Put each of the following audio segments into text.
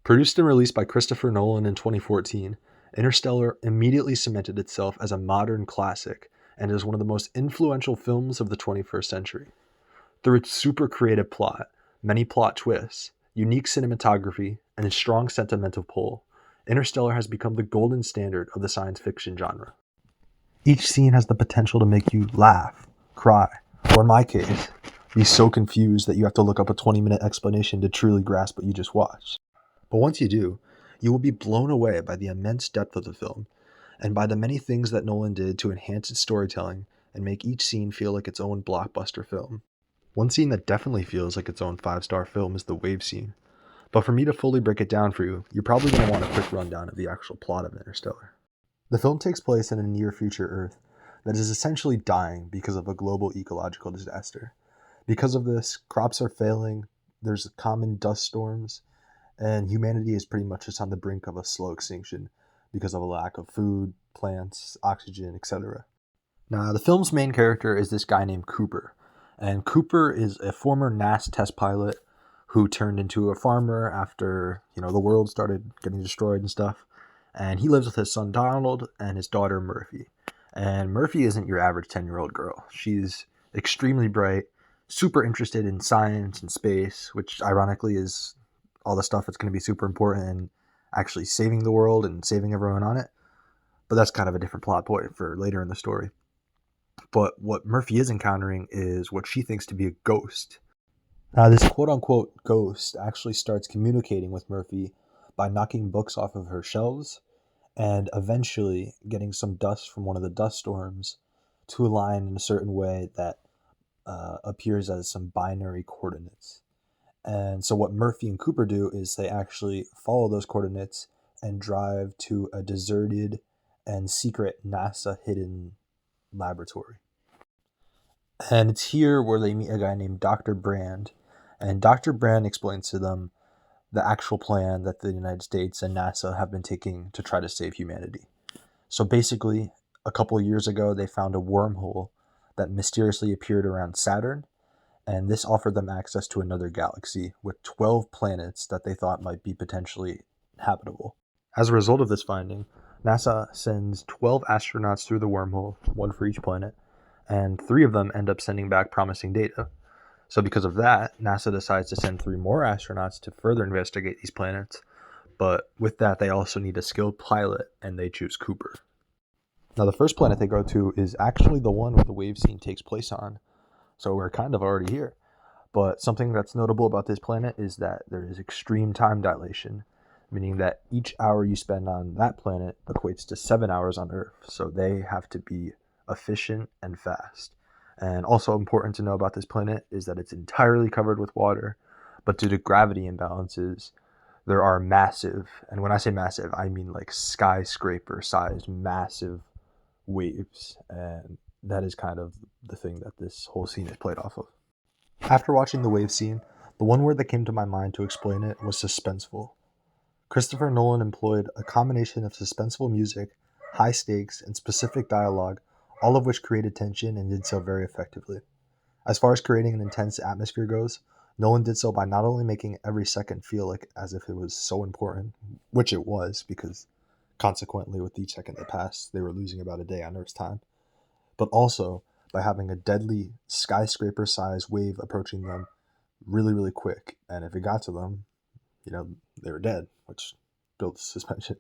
Produced and released by Christopher Nolan in 2014, Interstellar immediately cemented itself as a modern classic and is one of the most influential films of the 21st century. Through its super creative plot, many plot twists, unique cinematography, and a strong sentimental pull, Interstellar has become the golden standard of the science fiction genre. Each scene has the potential to make you laugh, cry, or in my case, be so confused that you have to look up a 20-minute explanation to truly grasp what you just watched. But once you do, you will be blown away by the immense depth of the film and by the many things that Nolan did to enhance its storytelling and make each scene feel like its own blockbuster film. One scene that definitely feels like its own 5-star film is the wave scene. But for me to fully break it down for you, you're probably going to want a quick rundown of the actual plot of Interstellar. The film takes place in a near future Earth that is essentially dying because of a global ecological disaster. Because of this, crops are failing, there's common dust storms, and humanity is pretty much just on the brink of a slow extinction because of a lack of food, plants, oxygen, etc. Now, the film's main character is this guy named Cooper, and Cooper is a former NASA test pilot who turned into a farmer after, the world started getting destroyed and stuff. And he lives with his son Donald and his daughter Murphy. And Murphy isn't your average 10-year-old girl. She's extremely bright, super interested in science and space, which ironically is all the stuff that's going to be super important in actually saving the world and saving everyone on it. But that's kind of a different plot point for later in the story. But what Murphy is encountering is what she thinks to be a ghost. Now, this quote-unquote ghost actually starts communicating with Murphy by knocking books off of her shelves and eventually getting some dust from one of the dust storms to align in a certain way that appears as some binary coordinates. And so what Murphy and Cooper do is they actually follow those coordinates and drive to a deserted and secret NASA hidden laboratory. And it's here where they meet a guy named Dr. Brand. And Dr. Brand explains to them the actual plan that the United States and NASA have been taking to try to save humanity. So basically, a couple of years ago, they found a wormhole that mysteriously appeared around Saturn, and this offered them access to another galaxy with 12 planets that they thought might be potentially habitable. As a result of this finding, NASA sends 12 astronauts through the wormhole, one for each planet, and 3 of them end up sending back promising data. So because of that, NASA decides to send 3 more astronauts to further investigate these planets, but with that they also need a skilled pilot, and they choose Cooper. Now the first planet they go to is actually the one where the wave scene takes place on, so we're kind of already here. But something that's notable about this planet is that there is extreme time dilation, meaning that each hour you spend on that planet equates to 7 hours on Earth, so they have to be efficient and fast. And also important to know about this planet is that it's entirely covered with water, but due to gravity imbalances, there are massive, and when I say massive, I mean like skyscraper-sized massive waves, and that is kind of the thing that this whole scene is played off of. After watching the wave scene, the one word that came to my mind to explain it was suspenseful. Christopher Nolan employed a combination of suspenseful music, high stakes, and specific dialogue, all of which created tension and did so very effectively. As far as creating an intense atmosphere goes, Nolan did so by not only making every second feel like as if it was so important, which it was, because consequently with each second that passed, they were losing about a day on Earth's time, but also by having a deadly skyscraper-sized wave approaching them really, really quick. And if it got to them, they were dead, which builds suspension.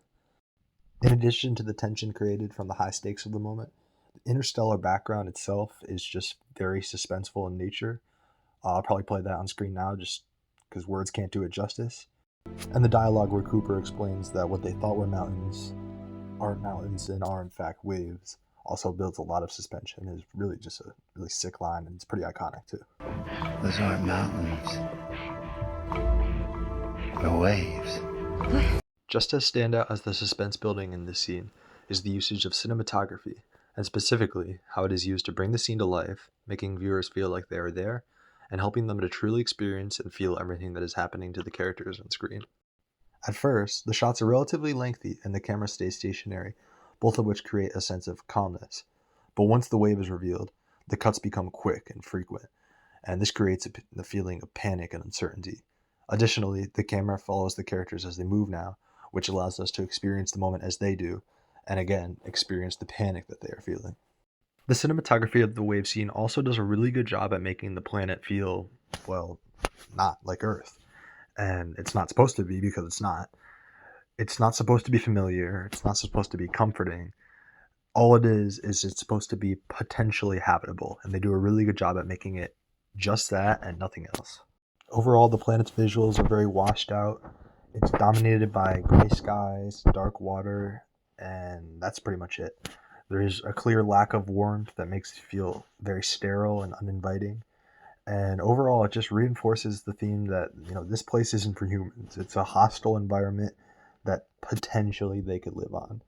In addition to the tension created from the high stakes of the moment, the interstellar background itself is just very suspenseful in nature. I'll probably play that on screen now just because words can't do it justice. And the dialogue where Cooper explains that what they thought were mountains aren't mountains and are in fact waves also builds a lot of suspension. It's really just a really sick line, and it's pretty iconic too. Those aren't mountains. They're waves. Just as standout as the suspense building in this scene is the usage of cinematography, and specifically how it is used to bring the scene to life, making viewers feel like they are there, and helping them to truly experience and feel everything that is happening to the characters on screen. At first, the shots are relatively lengthy and the camera stays stationary, both of which create a sense of calmness. But once the wave is revealed, the cuts become quick and frequent, and this creates the feeling of panic and uncertainty. Additionally, the camera follows the characters as they move now, which allows us to experience the moment as they do, and again, experience the panic that they are feeling. The cinematography of the wave scene also does a really good job at making the planet feel, well, not like Earth. And it's not supposed to be because it's not. It's not supposed to be familiar, it's not supposed to be comforting. All it is it's supposed to be potentially habitable, and they do a really good job at making it just that and nothing else. Overall, the planet's visuals are very washed out. It's dominated by gray skies, dark water, and that's pretty much it. There is a clear lack of warmth that makes it feel very sterile and uninviting. And overall, it just reinforces the theme that, this place isn't for humans. It's a hostile environment that potentially they could live on.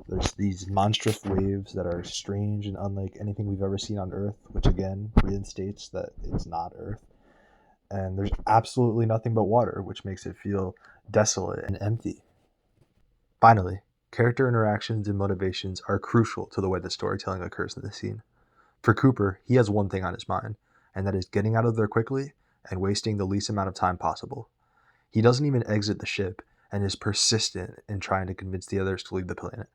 There's these monstrous waves that are strange and unlike anything we've ever seen on Earth, which again reinstates that it's not Earth. And there's absolutely nothing but water, which makes it feel desolate and empty. Finally, character interactions and motivations are crucial to the way the storytelling occurs in this scene. For Cooper, he has one thing on his mind, and that is getting out of there quickly and wasting the least amount of time possible. He doesn't even exit the ship and is persistent in trying to convince the others to leave the planet.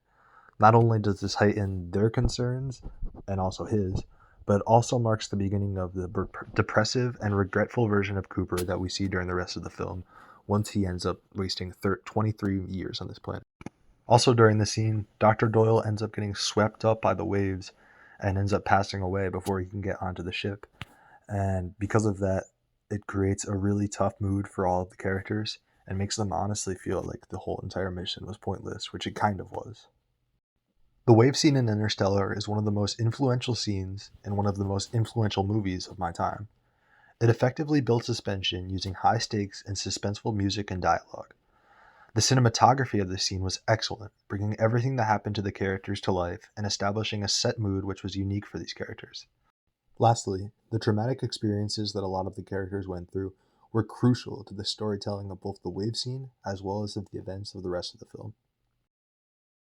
Not only does this heighten their concerns, and also his, but it also marks the beginning of the depressive and regretful version of Cooper that we see during the rest of the film, once he ends up wasting 23 years on this planet. Also during the scene, Dr. Doyle ends up getting swept up by the waves and ends up passing away before he can get onto the ship. And because of that, it creates a really tough mood for all of the characters and makes them honestly feel like the whole entire mission was pointless, which it kind of was. The wave scene in Interstellar is one of the most influential scenes in one of the most influential movies of my time. It effectively built suspension using high stakes and suspenseful music and dialogue. The cinematography of this scene was excellent, bringing everything that happened to the characters to life and establishing a set mood which was unique for these characters. Lastly, the traumatic experiences that a lot of the characters went through were crucial to the storytelling of both the wave scene as well as of the events of the rest of the film.